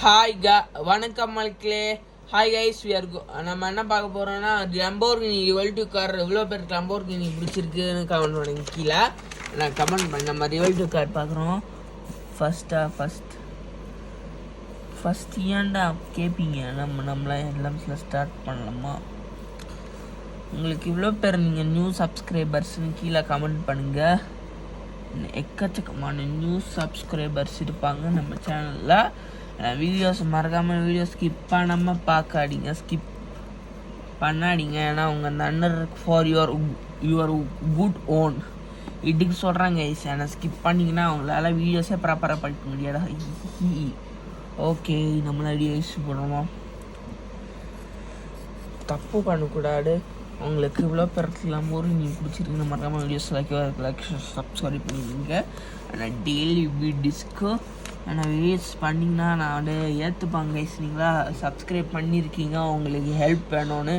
வணக்கம் மக்களே. Hi guys, நம்ம என்ன பார்க்க போகிறோம்னா லம்போர்கினி ரிவல்டிவ் கார் எவ்வளோ பேருக்கு லம்போர்கினி பிடிச்சிருக்குன்னு கமெண்ட் பண்ணுங்க கீழே. நான் கமெண்ட் பண்ண நம்ம ரிவல்டிவ் கார் பார்க்குறோம். ஃபஸ்ட் ஏன்டா கேட்பீங்க, நம்மளாம் எல்லாம் ஸ்டார்ட் பண்ணலாமா? உங்களுக்கு இவ்வளோ பேர் நீங்கள் நியூ சப்ஸ்கிரைபர்ஸ்ன்னு கீழே கமெண்ட் பண்ணுங்கள். எக்கச்சக்கமான நியூ சப்ஸ்கிரைபர்ஸ் இருப்பாங்க நம்ம சேனலில். வீடியோஸ் மறக்காமல் வீடியோ ஸ்கிப் பண்ணாமல் ஸ்கிப் பண்ணாடிங்க. ஏன்னா உங்கள் நன்னர் ஃபார் யுவர் குட் ஓன் இதுக்கு சொல்கிறாங்க ஐஸ். ஆனால் ஸ்கிப் பண்ணிங்கன்னா அவங்களால வீடியோஸே ப்ராப்பராக படிக்க முடியாதா? ஓகே, நம்மள ஐஸ் போடுறோம். தப்பு பண்ணக்கூடாது. உங்களுக்கு இவ்வளோ பேருக்குலாம் ஒரு நீங்கள் பிடிச்சிருக்குன்னு மறக்காமல் வீடியோஸ் லைக் சப்ஸ்கிரைப் பண்ணிடுங்க. ஆனால் டெய்லி வீடியோஸ்க்கு ஆனால் வீடியோஸ் பண்ணிங்கன்னா நான் வந்து ஏற்றுப்பாங்க கைஸ். நீங்களா சப்ஸ்கிரைப் பண்ணியிருக்கீங்க, உங்களுக்கு ஹெல்ப் வேணும்னு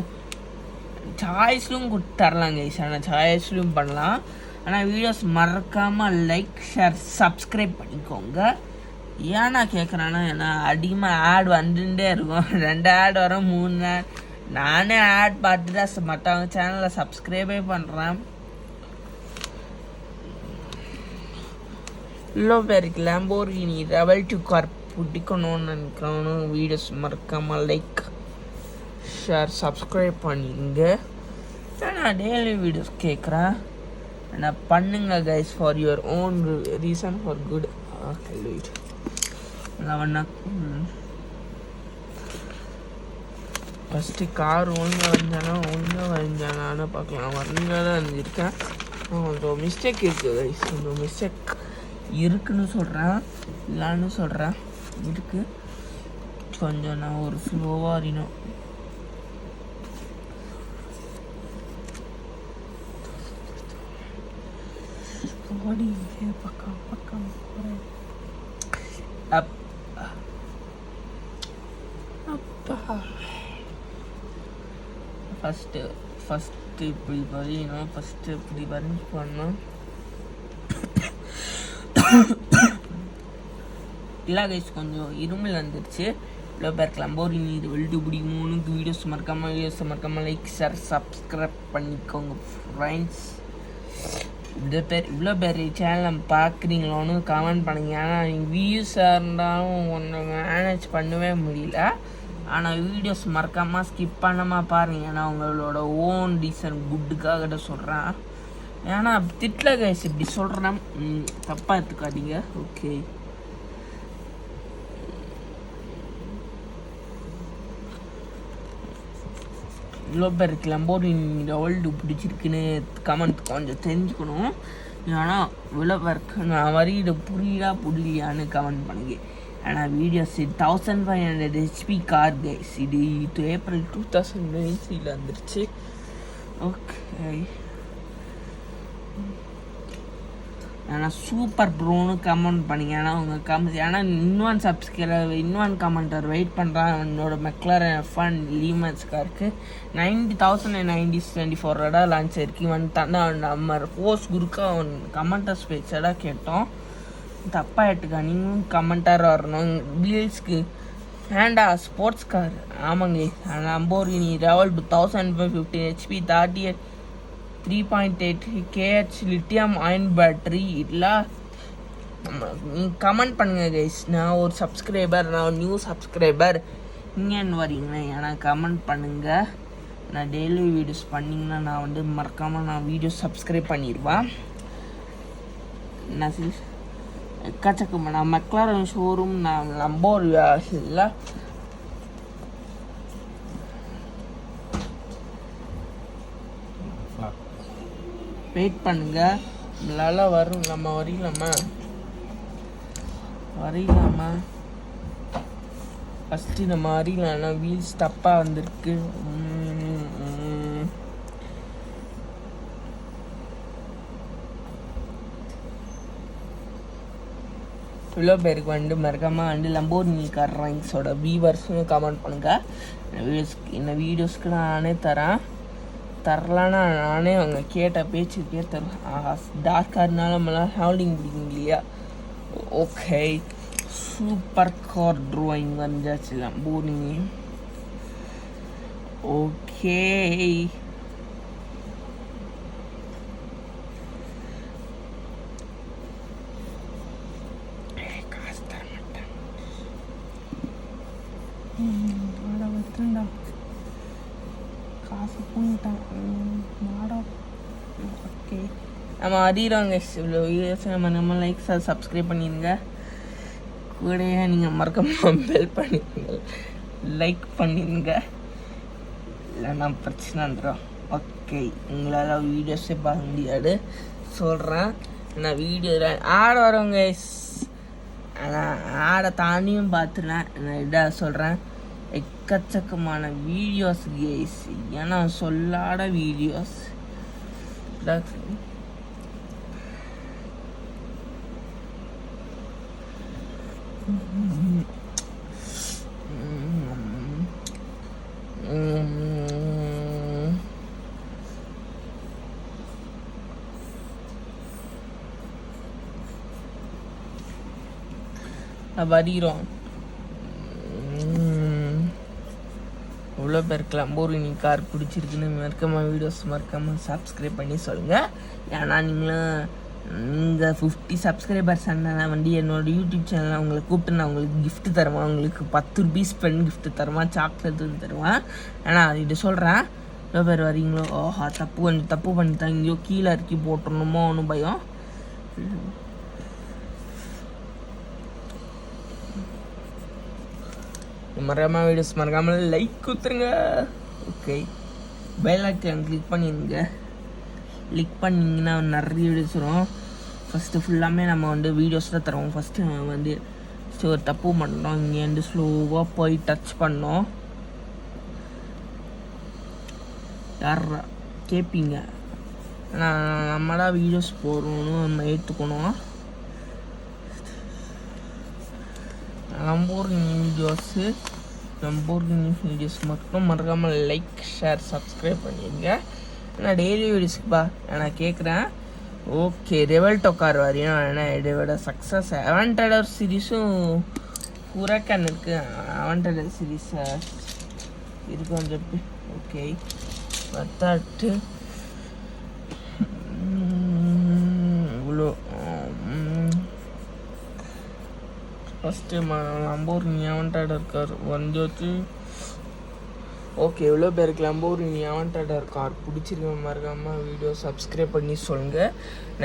சாய்ஸ்லும் கொடுத்துர்லாம் கைஸ். ஆனால் சாய்ஸ்லையும் பண்ணலாம். ஆனால் வீடியோஸ் மறக்காமல் லைக் ஷேர் சப்ஸ்கிரைப் பண்ணிக்கோங்க. ஏன்னா கேட்குறான்னா, ஏன்னா அதிகமாக ஆட் வந்துட்டே இருக்கும். 2 ஆட் வரும், 3 ஆட். நானே ஆட் பார்த்து தான் மற்றவங்க சேனலில் சப்ஸ்கிரைபே பண்ணுறேன். இவ்வளோ பேருக்கு லம்போர்கினி ரிவல்டிவ் கார் பிடிக்கணும்னு நினைக்கிறவனும் வீடியோஸ் மறக்காமல் லைக் ஷேர் சப்ஸ்கிரைப் பண்ணிங்க. நான் டெய்லி வீடியோஸ் கேட்குறேன். நான் பண்ணுங்க guys for your own reason for good. First car ஒழுங்காக வரைஞ்சானான்னு பார்க்கலாம். ஒழுங்காக தான் இருந்திருக்கேன். கொஞ்சம் மிஸ்டேக் இருக்குது கைஸ். கொஞ்சம் மிஸ்டேக் இருக்குன்னு சொல்கிறேன், இல்லைன்னு சொல்கிறேன். இருக்குது கொஞ்சம். நான் ஒரு ஸ்லோவாக அறியணும். பக்கம் அப்பா ஃபஸ்ட்டு இப்படி வரையணும். ஃபஸ்ட்டு இப்படி வரைஞ்சி பண்ணோம். இல்லை கைஸ், கொஞ்சம் இருமல் வந்துருச்சு. இவ்வளோ பேருக்கு லம்போர்கினி ரிவல்டிவ் பிடிக்குமோனுக்கு வீடியோஸ் மறக்காமல் லைக் ஷேர் சப்ஸ்கிரைப் பண்ணிக்கோங்க ஃப்ரெண்ட்ஸ். இவ்வளோ பேர் சேனல் பார்க்குறீங்களோன்னு கமெண்ட் பண்ணுங்க. ஆனால் நீங்கள் வியூஸாக இருந்தாலும் ஒன்று மேனேஜ் பண்ணவே முடியல. ஆனால் வீடியோஸ் மறக்காமல் ஸ்கிப் பண்ணாமல் பாருங்கள். ஏன்னா உங்களோட ஓன் ரீசன் குட்டுக்காக சொல்கிறேன். ஏன்னா திட்டல கைஸ், இப்படி சொல்கிறேன், தப்பாக எடுத்துக்காதீங்க. ஓகே, இவ்வளோ பேருக்கு லம்போர்கினி ரிவல்டிவ் பிடிச்சிருக்குன்னு கமெண்ட் கொஞ்சம் தெரிஞ்சுக்கணும். ஆனால் இவ்வளோ பேருக்கு நான் வரையிட புரியலையான்னு கமெண்ட் பண்ணுங்க. ஆனால் வீடியோஸ் 1500 HP கார் கைஸ். இது ஏப்ரல் 2023 வந்துருச்சு. ஓகே, ஆனால் சூப்பர் ப்ரோன்னு கமெண்ட் பண்ணிங்க. ஏன்னா உங்கள் கமெண்ட், ஏன்னா இன்னொன் கமெண்டர் வெயிட் பண்ணுறான். என்னோட மெக்லாரன் F1 லீமன்ஸ் காருக்கு 90,924 லான்ச் ஆயிருக்கு. இவன் நம்ம போஸ்ட் குருக்கா அவன் கமெண்டர்ஸ் பேச்சடாக கேட்டோம். தப்பாக எடுத்துக்கா, நீங்களும் கமெண்டர் வரணும். வீல்ஸ்க்கு ஏண்டா ஸ்போர்ட்ஸ் கார். ஆமாங்க, Lamborghini Revuelto 1515 HP 3.8 kH lithium ion battery. இல்லை நீங்கள் கமெண்ட் பண்ணுங்கள் கைஸ். நான் ஒரு சப்ஸ்கிரைபர், நான் நியூ சப்ஸ்கிரைபர். இங்கேன்னு வரீங்கன்னா ஏன்னா கமெண்ட் பண்ணுங்கள். நான் டெய்லி வீடியோஸ் பண்ணிங்கன்னா நான் வந்து மறக்காமல் நான் வீடியோஸ் சப்ஸ்கிரைப் பண்ணிடுவேன். நான் எக்கச்சக்கமாக நான் மெக்லாரன் ஷோரூம், நான் லம்போர்கினியில் வெயிட் பண்ணுங்க. நம்மளால வரும். நம்ம வரையலாமா ஃபஸ்ட்டு நம்ம வரையலாம்னா வீல்ஸ் தப்பாக வந்திருக்கு. இவ்வளோ பேருக்கு வந்து மறக்காமல் வந்து லம்போர்கினி கார் ரைங்ஸோட வியூவர்ஸ்னு கமெண்ட் பண்ணுங்கள். இந்த வீடியோஸ்க்கு நானே தரலான்னா நானே அவங்க கேட்ட பேச்சுக்கே தருவேன். டார்க்காக இருந்தாலும் நம்மளால் ஹேண்டிங் பிடிக்கும் இல்லையா? ஓகே, சூப்பர் கார் ட்ராயிங் வந்தாச்சு லம்போர்கினி. ஓகே, காசு தர மாட்டேன். காசு பண்ணிட்டான் மாடா. ஓகே, நம்ம அறிகிறோங்க. இவ்வளோ வீடியோஸ் நம்ம லைக் சப்ஸ்கிரைப் பண்ணிடுங்க. கூட நீங்கள் மறக்காம பெல் பண்ணிடுங்க, லைக் பண்ணிடுங்க, இல்லைன்னா பிரச்சனை வந்துடும். ஓகே, உங்களால் வீடியோஸே பார்க்க முடியாது சொல்கிறேன். நான் வீடியோவில் ஆட வரவங்க, ஆனால் ஆடை தாண்டியும் பார்த்துருவேன். நான் இதாக சொல்கிறேன், எக்கச்சக்கமான வீடியோஸ் கேஸ், ஏன்னா சொல்லாத வீடியோஸ். வருகிறோம். இவ்வளோ பேருக்கு லம்போர்கினி கார் பிடிச்சிருக்குன்னு மறக்காமல் சப்ஸ்கிரைப் பண்ணி சொல்லுங்கள். ஏன்னா நீங்கள் 50 சப்ஸ்கிரைபர்ஸ் ஆனால் வந்து என்னோடய யூடியூப் சேனலில் அவங்களை கூப்பிட்டு நான் உங்களுக்கு கிஃப்ட்டு தருவேன். உங்களுக்கு 10 ரூபீஸ் பென் கிஃப்ட்டு தருவேன், சாக்லேட் தருவேன். ஏன்னா இது சொல்கிறேன், எவ்வளோ பேர் வரீங்களோ. ஓஹா, தப்பு பண்ணிட்டேன், இங்கேயோ கீழே இறக்கி போட்டுடணுமோ ஒன்று பயம். மறக்காமல் வீடியோஸ் மறக்காமல் லைக் கொடுத்துருங்க. ஓகே, பெல் ஐக்கான் கிளிக் பண்ணிடுங்க. கிளிக் பண்ணிங்கன்னா நிறைய வீடியோஸ் வரும். ஃபஸ்ட்டு ஃபுல்லாமே நம்ம வந்து வீடியோஸ் தான் தருவோம். ஃபஸ்ட்டு நம்ம வந்து ஒரு தப்பு பண்ணோம், இங்கேருந்து ஸ்லோவாக போய் டச் பண்ணோம். யாரா கேட்பீங்க, நம்மளா வீடியோஸ் போடுறோன்னு நம்ம ஏற்றுக்கணும். லம்போர்கினி வீடியோஸ் மட்டும் மறக்காமல் லைக் ஷேர் சப்ஸ்கிரைப் பண்ணிடுங்க. நான் டெய்லி வீடியோஸ்க்குப்பா நான் கேட்குறேன். ஓகே, ரெவல்டோ கார் வரையும் ஏன்னா இதோட சக்ஸஸ் அவன்டடர் சீரீஸும் ஹுரக்கன் இருக்குது. அவன்டடர் சீரீஸ் இருக்கு கொஞ்சம். ஓகே, பத்தாட்டு இவ்வளோ ஃபஸ்ட்டு லம்போர்கினி அவன்டடர் கார் வந்துச்சு. ஓகே, எவ்வளோ பேருக்கு லம்போர்கினி அவன்டடர் கார் பிடிச்சிருக்க மறக்காமல் வீடியோ சப்ஸ்கிரைப் பண்ணி சொல்லுங்கள்.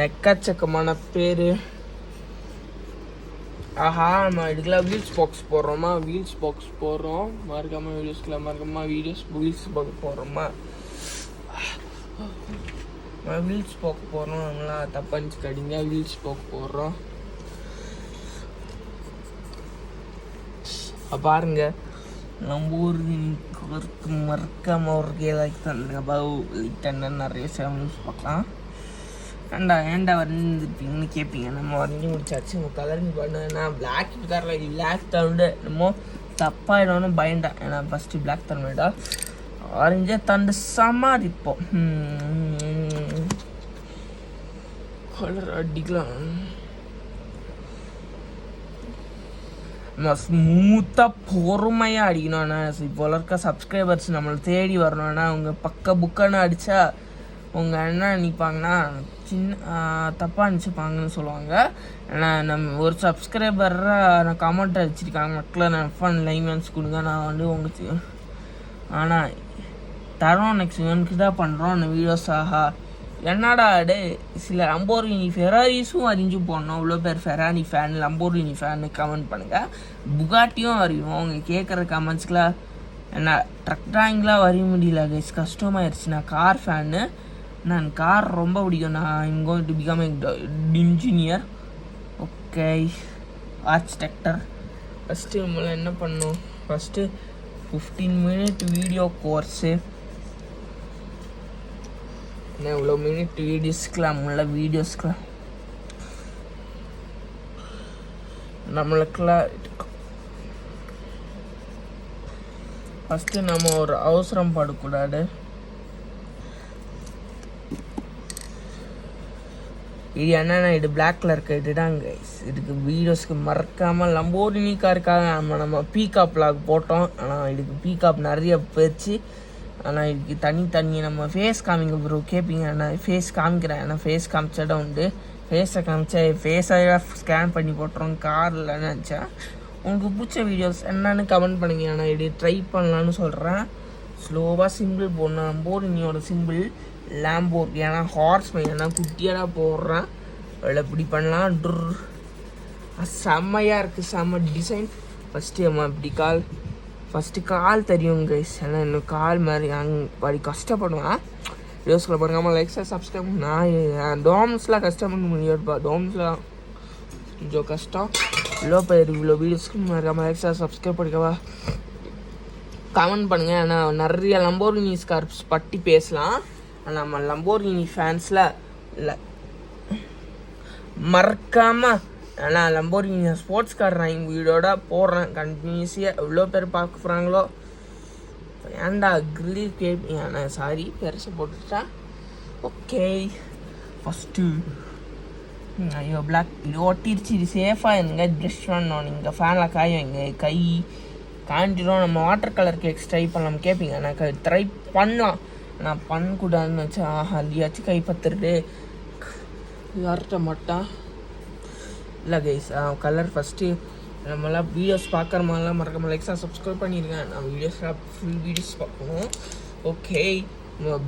எக்கச்சக்கமான பேர். ஆஹா, நம்ம இதுக்கெல்லாம் வீல்ஸ் பாக்ஸ் போடுறோமா, வீல்ஸ் பாக்ஸ் போடுறோம். மறக்காமல் வீல்ஸ் பாக்ஸ் போடுறோமா, வீல்ஸ் பாக்ஸ் போடுறோம். நம்மளாம் தப்பாச்சு கடிங்க, வீல்ஸ் பாக்ஸ் போடுறோம். பாருங்க, லம்போர்கினி காருக்கு மறக்காமல் ஒரு லைக் தந்துருங்க. லைக் நிறைய சேனல்ஸ் பார்க்கலாம். ஏன்டா வந்துருப்பீங்கன்னு கேட்பீங்க. நம்ம வரைஞ்சி முடிச்சாச்சு. உங்கள் கலரிங் பண்ணேன்னா பிளாக் காரில் பிளாக் தண்டு என்னமோ தப்பாயிடும்னு பயண்டேன். ஏன்னா ஃபஸ்ட்டு பிளாக் தரணுடா, ஆரஞ்சே தண்டு சமாளிப்போம். கலர் அடிக்கலாம். ஸ்மூத்தாக பொறுமையாக அடிக்கணும்ண்ணா. இப்போ இருக்க சப்ஸ்கிரைபர்ஸ் நம்மளை தேடி வரணும்னா அவங்க புக்கான்னு அடித்தா உங்கள் என்ன நினைப்பாங்கன்னா தப்பாக நினச்சிப்பாங்கன்னு சொல்லுவாங்க. ஏன்னா நம்ம ஒரு சப்ஸ்கிரைபராக நான் கமெண்ட் அடிச்சிருக்காங்க, மக்களை நான் ஃபன் லைமென்ஸ் கொடுங்க, நான் வந்து உங்களுக்கு ஆனால் தரோம். நெக்ஸ்ட் இவனுக்கு தான் பண்ணுறோம் அந்த வீடியோஸ். ஆஹா, என்னடா டே, சில லம்போர்கினி ஃபெராரிஸும் அறிஞ்சு போடணும். இவ்வளோ பேர் Ferrari fan, Lamborghini fan comment பண்ணுங்கள். புகாட்டியும் அறிவோம். அவங்க கேட்குற கமெண்ட்ஸ்க்கெலாம் என்ன ட்ரக் ட்ராயிங்லாம் வரைய முடியல கைஸ், கஷ்டமாயிருச்சு. நான் கார் ஃபேனு, நான் கார் ரொம்ப பிடிக்கும். நான் I'm going to become engineer. Okay, architect. First நம்மளை என்ன பண்ணணும், ஃபஸ்ட்டு 15 மினிட் வீடியோ கோர்ஸு. என்ன இவ்வளோ மினிட் வீடியோஸ்க்கெலாம் நம்மளுக்கெல்லாம் ஃபஸ்ட்டு நம்ம ஒரு அவசரம் படக்கூடாது. இது என்னென்னா இது பிளாக் கலர் இதுதான் கைஸ். இதுக்கு வீடியோஸ்க்கு மறக்காமல் லம்போர்கினி காருக்காக நம்ம பீகாப் லாக் போட்டோம். ஆனால் இதுக்கு பீகாப் நிறைய போயிடுச்சு. ஆனால் இதுக்கு தனி நம்ம ஃபேஸ் காமிங்க ப்ரோ கேட்பீங்க. நான் ஃபேஸ் காமிக்கிறேன். ஏன்னா ஃபேஸ் காமிச்சாதான் உண்டு. ஃபேஸை காமிச்சா ஃபேஸாக ஸ்கேன் பண்ணி போட்டுறோம் காரில் நினச்சா. உங்களுக்கு பிடிச்ச வீடியோஸ் என்னன்னு கமெண்ட் பண்ணுங்க. நான் இது ட்ரை பண்ணலான்னு சொல்கிறேன். ஸ்லோவாக சிம்பிள் போடணும். லம்போர்கினியோட சிம்பிள் லேம்போர். ஏன்னா ஹார்ஸ் ஏன்னா குட்டியாக போடுறேன். அதில் இப்படி பண்ணலாம். செம்மையாக இருக்குது. செம்ம டிசைன். ஃபஸ்ட்டு நம்ம இப்படி கால் தெரியும் கைஸ். ஏன்னா இன்னும் கால் மாதிரி அப்படி கஷ்டப்படுவேன். வீடியோஸ்களை பாருங்கள். Like subscribe. நான் டோம்ஸ்லாம் கஷ்டம் பண்ண முடியாதுப்பா. டோம்ஸ்லாம் கொஞ்சம் கஷ்டம். இவ்வளோ வீடியோஸ்க்கு மறக்காமல் லைக் சப்ஸ்கிரைப் பண்ணிக்கவா. கமெண்ட் பண்ணுங்கள். ஏன்னா நிறைய லம்போர்கினி கார்ஸ் பற்றி பேசலாம். நம்ம லம்போர்கினி ஃபேன்ஸில் இல்லை மறக்காமல் நான் லம்போர்கினி ஸ்போர்ட்ஸ் கார் நான் எங்கள் வீடோட போடுறேன் கண்டினியூஸியாக. எவ்வளோ பேர் பார்க்க போகிறாங்களோ. ஏன்டா கிரில் கேட்பீங்க. சாரி பெருசை போட்டுட்டேன். ஓகே ஃபஸ்ட்டு ஐயோ பிளாக் இது ஒட்டிருச்சு. இது சேஃபாக இருங்க. ப்ரெஷ் பண்ணணும். நீங்கள் ஃபேனில் காய வைங்க. கை காஞ்சிடும். நம்ம வாட்டர் கலர் கேக்ஸ் ட்ரை பண்ணலாம் கேட்பீங்க. நான் ட்ரை பண்ணலாம். நான் பண்ணக்கூடாதுன்னு வச்சேன். இல்லையாச்சும் கை பத்துருட்டு யார்கிட்ட மாட்டான் இல்லை கைஸ். கலர் ஃபஸ்ட்டு நம்மளாம் வீடியோஸ் பார்க்குற மாதிரிலாம் மறக்காமல் லைக்ஸாக சப்ஸ்கிரைப் பண்ணியிருக்கேன். நான் வீடியோஸ்லாம் ஃபுல் வீடியோஸ் பார்க்கணும். Okay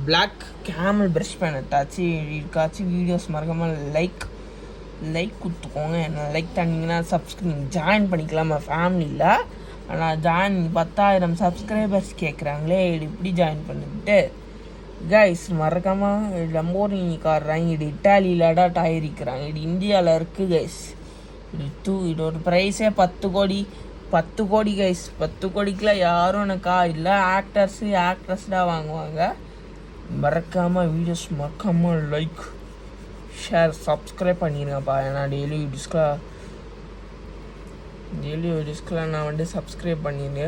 black camel brush pan எடுத்தாச்சு. இருக்காச்சும் வீடியோஸ் மறக்காமல் லைக் கொடுத்துக்கோங்க. என்ன லைக் பண்ணிங்கன்னா சப்ஸ்கிரைப் ஜாயின் பண்ணிக்கலாம் ஃபேமிலியில். ஆனால் ஜாயின் 10,000 சப்ஸ்கிரைபர்ஸ் கேட்குறாங்களே. இது இப்படி ஜாயின் பண்ணிட்டு கைஸ் மறக்காமல் லம்போர்கினி கார் வாங்கி இது இட்டாலியில் அடாப்ட் ஆகிருக்கிறாங்க. இது இந்தியாவில் இருக்குது கைஸ். இதோட ப்ரைஸே 10 கோடி கைஸ். 10 கோடிக்கெலாம் யாரும் எனக்கா இல்லை. ஆக்ட்ரஸ் தான் வாங்குவாங்க. மறக்காமல் வீடியோஸ் மறக்காமல் லைக் ஷேர் சப்ஸ்கிரைப் பண்ணிடுங்கப்பா. ஏன்னா டெய்லி வீடியோஸ்க்கெலாம் நான் சப்ஸ்கிரைப் பண்ணிடுங்க.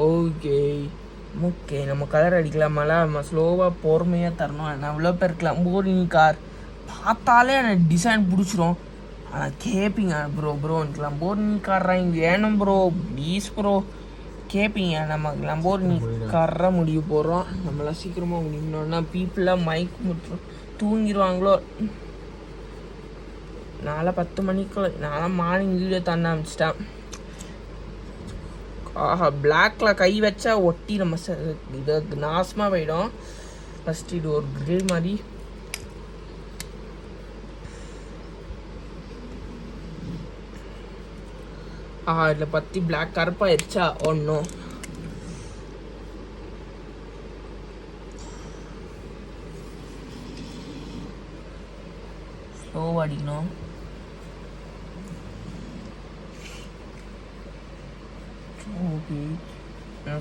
ஓகே நம்ம கலர் அடிக்கலாமல. நம்ம ஸ்லோவாக பொறுமையாக தரணும். ஏன்னா அவ்வளோ பேருக்கு லம்போர்கினி கார் பார்த்தாலே எனக்கு டிசைன் பிடிச்சிரும். ஆனால் கேட்பீங்க ப்ரோ எனக்கு லம்போர்கினி கார்றாக இங்கே வேணும் ப்ரோ ப்ளீஸ் ப்ரோ கேட்பீங்க. நம்ம லம்போர்கினி காராக முடிய போகிறோம். நம்மளாம் சீக்கிரமாக முடியணும்னா பீப்புளாக மைக் மட்டும் தூங்கிடுவாங்களோ. நாளை 10 மணிக்குள்ள நான்லாம் மார்னிங் வீடியோ தண்ண ஆரம்பிச்சிட்டேன். பிளாக்ல கை வச்சா ஒட்டி நம்ம இது நாசமாக போயிடும். ஃபஸ்ட்டு இது ஒரு கிரில் மாதிரி இதில் பற்றி பிளாக் கருப்பாயிருச்சா ஒன்றும் ஸ்லோவாக அடிக்கணும். ஓகே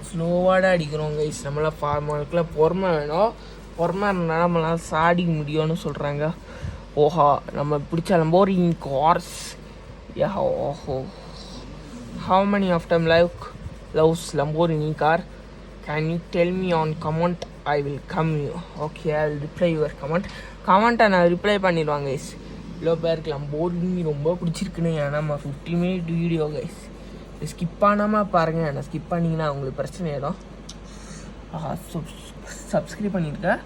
ஸ்லோவாக அடிக்கிறோம் கைஸ். நம்மளாம் ஃபார்மலுக்குலாம் பொறுமை வேணும். பொறுமை இருந்தால் நம்மளால் சாடிக்க முடியும்னு சொல்கிறாங்க. நம்ம பிடிச்ச லம்போர்கினி கார்ஸ். ஓஹோ how many of them loves Lamborghini car? Can you tell me on comment? I will come you. Okay, I will reply your comment நான் ரிப்ளை பண்ணிடுவாங்க கைஸ். இவ்வளோ பேருக்கு லம்போர்கினி ரொம்ப பிடிச்சிருக்குன்னு. ஏன்னா நம்ம 50 minute வீடியோ கைஸ். ஸ்கிப் பண்ணாமல் பாருங்கள். நான் ஸ்கிப் பண்ணிங்கன்னா உங்களுக்கு பிரச்சனை ஆகிடும். சப்ஸ்கிரைப் பண்ணியிருக்கேன்.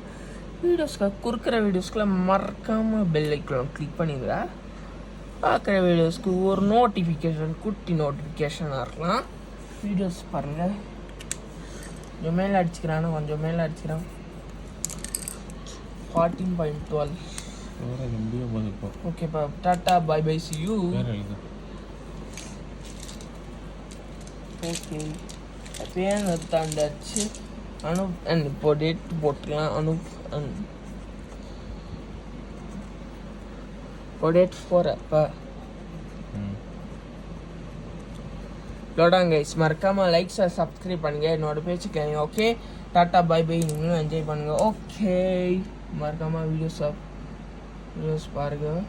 கொடுக்குற வீடியோஸ்க்குலாம் மறக்காமல் பெல் ஐக்கான் கிளிக் பண்ணிடுறேன். பார்க்குற வீடியோஸ்க்கு ஒரு குட்டி நோட்டிஃபிகேஷனாக இருக்கலாம். வீடியோஸ் பாருங்கள். கொஞ்சம் மேலே அடிச்சுக்கிறான். 14.12 ஓகேப்பா. Tata bye bye see you. Okay fan தாண்டாச்சு. இப்போ டேட் போட்டுக்கலாம். டேட் 4 அப்போ லோடாங்க கைஸ். மறக்காமல் லைக் சப்ஸ்கிரைப் பண்ணுங்கள். என்னோட பேச்சு கேளுங்க. Okay tata bye bye. நீங்களும் என்ஜாய் பண்ணுங்கள். ஓகே மறக்காமல் வீடியோஸ் பாருங்கள்.